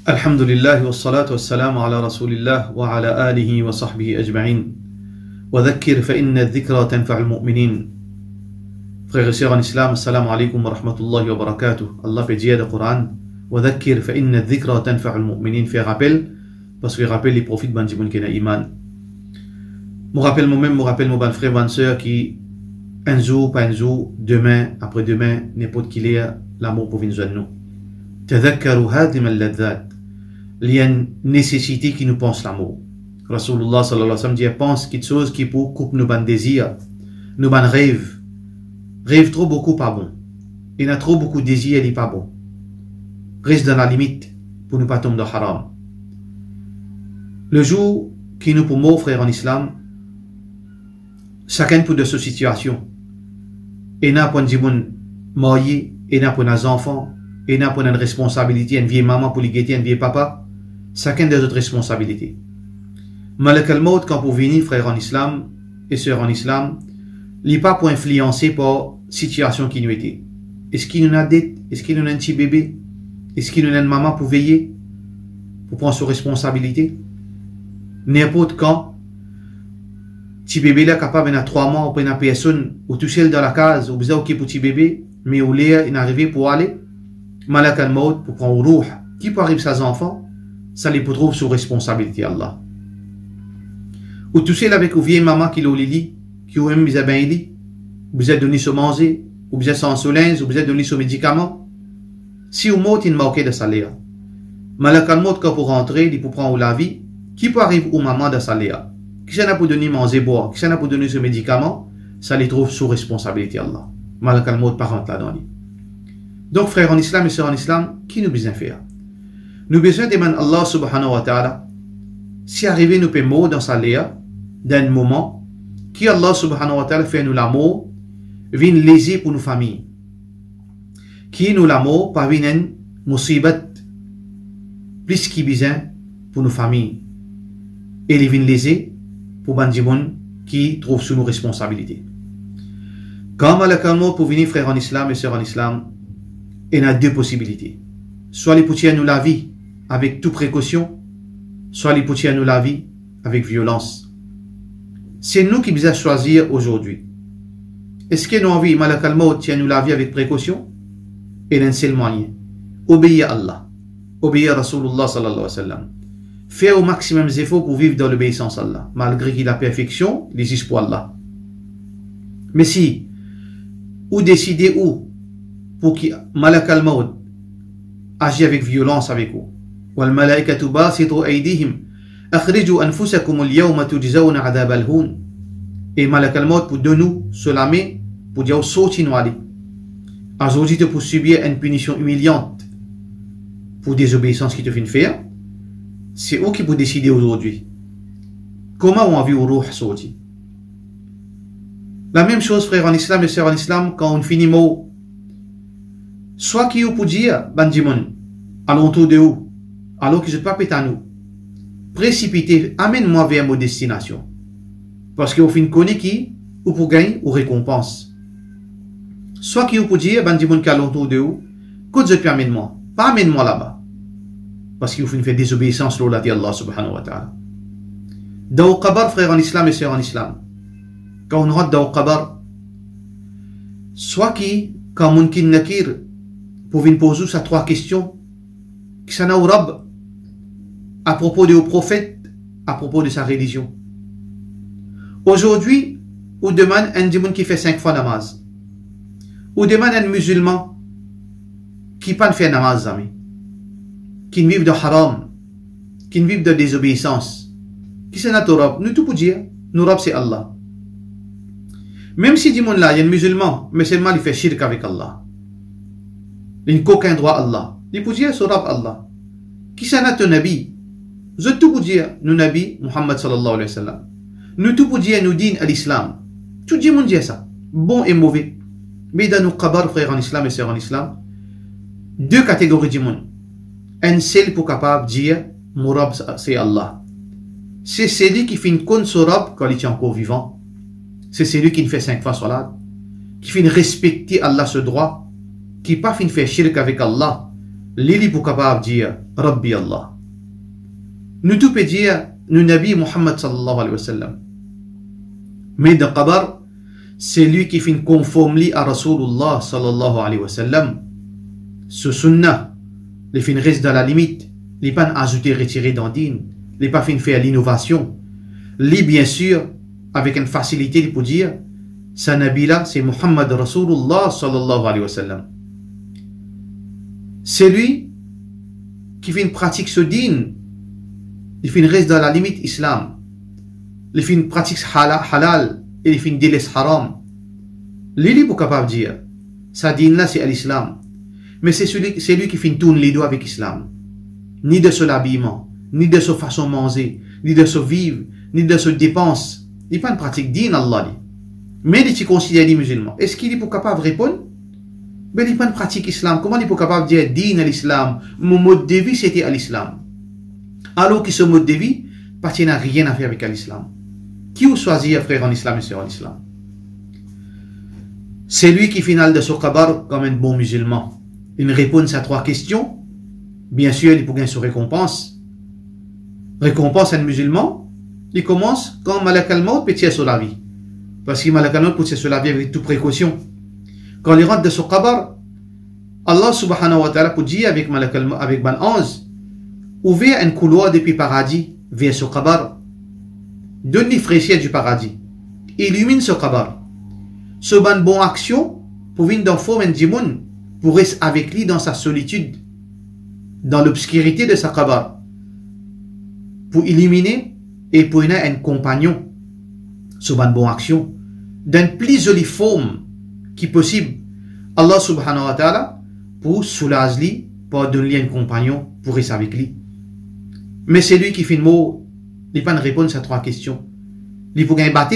Alhamdulillah wa salatu wa salam ala rasulillah wa ala alihi wa sahbihi ajma'in. Wa dhakkir fa inna dhikra tanfa'ul mu'minin. Frères et sœurs en islam, assalamu alaikum wa rahmatullahi wa barakatuh. Allah fait dire dans le Coran, wa dhakkir fa inna dhikra tanfa'ul mu'minin. Fait rappel, parce que rappel les prophètes ban jiboun kena iman. Mon rappel moi-même, mon rappel mon ban frère, ban sœur qui un jour, pas un jour, demain, après-demain, n'importe qui l'est, l'amour pour venir nous. Tadhakkaru hadim al-ladhat. Il y a une nécessité qui nous pense l'amour. Rasulullah sallallahu alayhi wa sallam dit, pense quelque chose qui pour couper nos ban désirs, nos ban rêves. Rêve trop beaucoup pas bon. Il y a trop beaucoup de désirs, il n'est pas bon. Reste dans la limite pour ne pas tomber dans le haram. Le jour qui nous pour mot, frère en islam, chacun pour de cette situation. Et n'a pas de marié, et n'a pas de enfants, et n'a pas de responsabilité, une vieille maman pour les guetter, un vieil papa. Chacun des autres responsabilités. Malak al-Maut, quand vous venez, frère en islam et sœurs en islam, il n'est pas pour influencer par la situation qui nous était. Est-ce qu'il nous a dette? Est-ce qu'il nous a un petit bébé? Est-ce qu'il nous a une maman pour veiller? Pour prendre ses responsabilités? N'importe quand, petit bébé là capable de 3 mois, ou pas une personne, ou tout seul dans la case, ou besoin de pour petit bébé, mais où l'air, il est arrivé pour aller, Malak al-Maut, pour prendre le rouh, qui peut arriver à ses enfants? Ça les trouve sous responsabilité Allah. Ou tout seul avec une vieille maman qui l'a lit, qui a même besoin de lit, ou besoin de donner son manger, ou besoin de son soleil, ou besoin de donner son médicament. Si au mot il manquait de salaire, Malak al-Maut quand pour rentrer, il peut prendre la vie, qui peut arriver au maman de salaire, qui s'en a pour donner manger boire, qui s'en a pour donner ce médicament, ça les trouve sous responsabilité Allah. Malak al-Maut par contre là-dedans. Donc frères en islam et sœurs en islam, qui nous besoin faire? Nous besoin demander Allah subhanahu wa ta'ala, si arrivé nous peut mot dans sa léa, d'un moment, qui Allah subhanahu wa ta'ala fait nous l'amour, vient léser pour nos familles. Qui nous l'amour, par une musibat, plus qui besoin pour nos familles. Et il vient léser pour Bandimoun qui trouve sous nos responsabilités. Quand Malak al-Maut pour venir frère en islam et sœurs en islam, il y a deux possibilités. Soit les poutiers nous la vie avec toute précaution, soit les poutiers nous la vie avec violence. C'est nous qui devons choisir aujourd'hui. Est-ce que nous envie Malak al-Maut tient nous la vie avec précaution? Et l'un seul moyen. Obéir à Allah. Obéir à Rasulullah sallallahu alayhi wa sallam. Faire au maximum des efforts pour vivre dans l'obéissance à Allah. Malgré qu'il a perfection, il existe pour Allah. Mais si, ou décider où, pour que Malak al-Maut agit avec violence avec vous. Wal malaikatu basitu aydihim akhriju anfusakum al-yawma tujzawna adhab al-hun. Et Malak al-Maut pour de nous se la main pour dire sorti nous aller. Aujourd'hui pour subir une punition humiliante pour désobéissance qui te fait faire. C'est eux qui peut décider aujourd'hui. Comment on vit au ruh sorti? La même chose frère en islam et sœurs en islam quand on finit mot. Soit qui vous peut dire, Bandimon, à l'entour de vous, alors que je ne peux pas à nous, précipiter, amène-moi vers ma destination. Parce que vous finissez connaît qui, ou pour gagner, ou récompense. Soit qui vous peut dire, Bandimon, qui à l'entour de vous, que je peux amène-moi, pas amène-moi là-bas. Parce que vous finissez faire désobéissance, l'eau dit Allah subhanahu wa ta'ala. Dans le qabar, frère en islam et sœurs en islam, quand on rentre dans le qabar, soit qui, quand on kin nakir, pour venir poser ces 3 questions qui sont au Rab à propos du prophète, à propos de sa religion. Aujourd'hui, on demande un démon qui fait 5 fois namaz. On demande un musulman qui pas fait namaz, qui vit de haram, qui vit de désobéissance, qui c'est notre Rab. Nous tout pour dire, nous Rab c'est Allah. Même si démon là, il y a un musulman, mais seulement il fait shirk avec Allah. Il n'y a aucun droit à Allah. Il peut dire sur Allah. Qui c'est notre Nabi? Je tout pour dire, nous Nabi, Muhammad sallallahu alayhi wa sallam. Nous tout pour dire, nous din à l'islam. Tout le monde dit ça. Bon et mauvais. Mais dans nos qabar, frères en islam et sœurs en islam, 2 catégories du monde. Un seul pour capable de dire, mon Rab c'est Allah. C'est celui qui fait une compte sur Rab quand il est encore vivant. C'est celui qui fait 5 fois salat. Qui fait respecter Allah ce droit. Qui pas fin faire shirk avec Allah, Lili pour capable dire Rabbi Allah. Nous tout peut dire nous Nabi Muhammad sallallahu alayhi wa sallam. Mais dans Qabar, c'est lui qui fait conforme à Rasulullah sallallahu alayhi wa sallam. Ce sunnah, les fin reste dans la limite, les pas ajouter, retirer dans din, les pas fin faire l'innovation. Les bien sûr, avec une facilité pour dire, sa Nabi là, c'est Muhammad Rasulullah sallallahu alayhi wa sallam. C'est lui qui fait une pratique ce din, il fait une reste dans la limite islam, il fait une pratique halal et il fait une délaisse haram. Lui pour capable de dire, sa din là c'est l'islam, mais c'est lui qui fait une tourne les doigts avec l'islam, ni de son habillement, ni de sa façon de manger, ni de son vivre, ni de sa dépense. Il n'est pas une pratique din Allah. Mais il est considéré les musulmans. Est-ce qu'il est pour capable de répondre? Mais il n'est pas une pratique islam. Comment il est pour capable de dire din à l'islam? Mon mode de vie c'était à l'islam. Alors que ce mode de vie n'a rien à faire avec l'islam. Qui vous choisit frère en islam et sœur en islam? C'est lui qui finale de ce Qabar comme un bon musulman. Une réponse à 3 questions. Bien sûr, il peut gagner sa récompense. Récompense à un musulman, il commence quand Malak al-Maut peut tirer sur la vie. Parce que Malak al-Maut peut tirer sur la vie avec toute précaution. Quand il rentre de ce Qabar, Allah subhanahu wa ta'ala peut dire avec Malak al-Maut, avec ban 11, ouvrir un couloir depuis paradis vers ce Qabar. Donne les fraîcheurs du paradis. Illumine ce Qabar. Ce ban bon action pour venir dans forme un djimoun pour rester avec lui dans sa solitude, dans l'obscurité de sa Qabar, pour éliminer et pour avoir un compagnon, ce ban bon action, d'une plus jolie forme qui possible. Allah subhanahu wa ta'ala pour soulager lui, pour donner un compagnon pour rester avec lui. Mais c'est lui qui fait le mot, il n'a pas de réponse à 3 questions. Il peut gagner battre,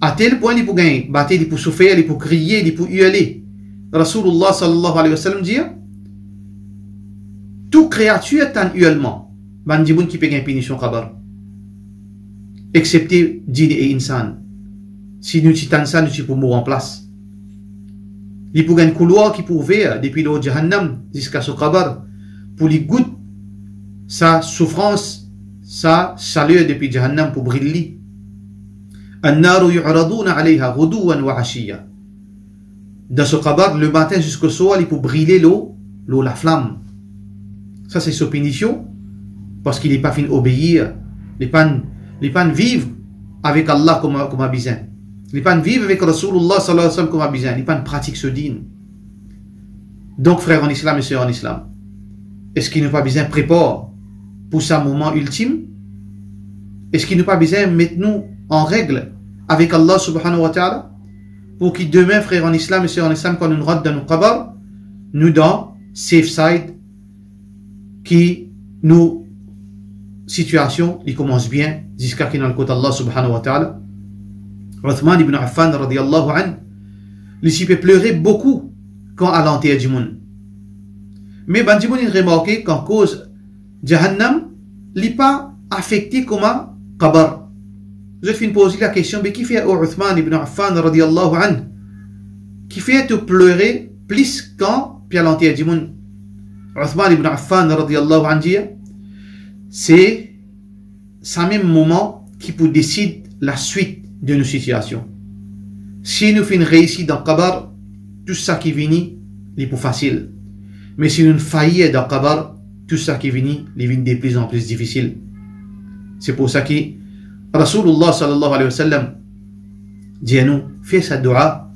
à tel point il peut gagner battre, il peut souffrir, il peut crier, il peut hurler. Rasulullah sallallahu alayhi wa sallam dit, toute créature est un hurlement. Ban djiboun qui peut gagner punition Qabar. Excepté djinn et insan. Si nous titans ça, nous pouvons mourir en place. Il peut gagner un couloir qui peut ouvrir depuis le Jahannam jusqu'à ce Qabar pour lui goûter sa souffrance, sa chaleur depuis Jahannam pour briller. An-naru yu'raduna 'alayha ghuduwan wa 'ashiyya. Dans ce Qabar, le matin jusqu'au soir, il peut briller l'eau, la flamme. Ça, c'est sa punition, parce qu'il n'est pas fin d'obéir. Il n'est pas vivre avec Allah comme a besoin. Il n'est pas vivre avec Rasulullah sallallahu alayhi wa sallam comme a besoin. Il n'est pas pratique ce din. Donc, frère en islam et sœur en islam, est-ce qu'il n'a pas besoin de préparer pour ce moment ultime? Est-ce qu'il n'a pas besoin de mettre nous en règle avec Allah subhanahu wa ta'ala pour que demain, frère en islam et sœur en islam, quand nous rentrons dans nos Qabar, nous dans safe side, qui nous situation, il commence bien jusqu'à qu'il y ait le côté Allah subhanahu wa ta'ala. Uthman ibn Affan radiyallahu anhu, il peut pleurer beaucoup quand à l'enterre du monde. Mais ban djimoun il remarqué qu'en cause Jahannam, il n'est pas affecté comme un Qabar. Je vais poser la question, mais qui fait Uthman ibn Affan radiyallahu anhu, qui fait te pleurer plus quand puis à l'enterre du monde? Uthman ibn Affan radiyallahu anhu, c'est ce même moment qui peut décider la suite de nos situations. Si nous faisons réussite dans le Qabar, tout ça qui vient, est plus facile. Mais si nous faillissons dans le Qabar, tout ça qui vient, est de plus en plus difficile. C'est pour ça que Rasulullah sallallahu alayhi wa sallam dit à nous, fais sa dua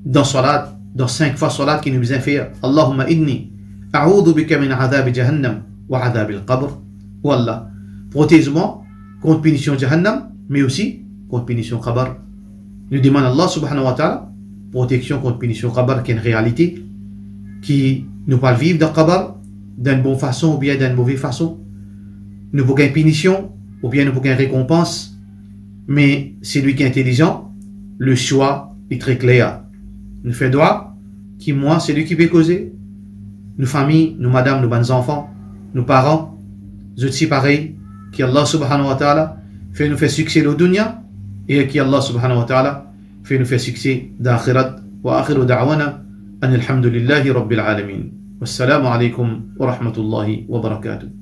dans salat, dans 5 fois salat qui nous besoin faire. Allahumma inni a'udhu bika min adhab jahannam wa adhab al-qabr. Wallah, protège-moi contre punition Jahannam, mais aussi contre punition Qabar. Nous demandons à Allah subhanahu wa ta'ala protection contre punition Qabar, qui est une réalité qui nous parle vivre dans Qabar d'une bonne façon ou bien d'une mauvaise façon. Nous pouvons gagner punition ou bien nous pouvons gagner récompense, mais c'est lui qui est intelligent, le choix est très clair. Nous faisons droit, qui moi, c'est lui qui peut causer. Nos familles, nos madames, nos bons enfants, nos parents, je dis pareil, qu'Allah subhanahu wa ta'ala fait nous faire succès au dunya et qu'Allah subhanahu wa ta'ala fait nous faire succès d'akhirat wa akhiru da'wana an alhamdulillahi rabbil alamin. Wassalamu alaikum wa rahmatullahi wa barakatuh.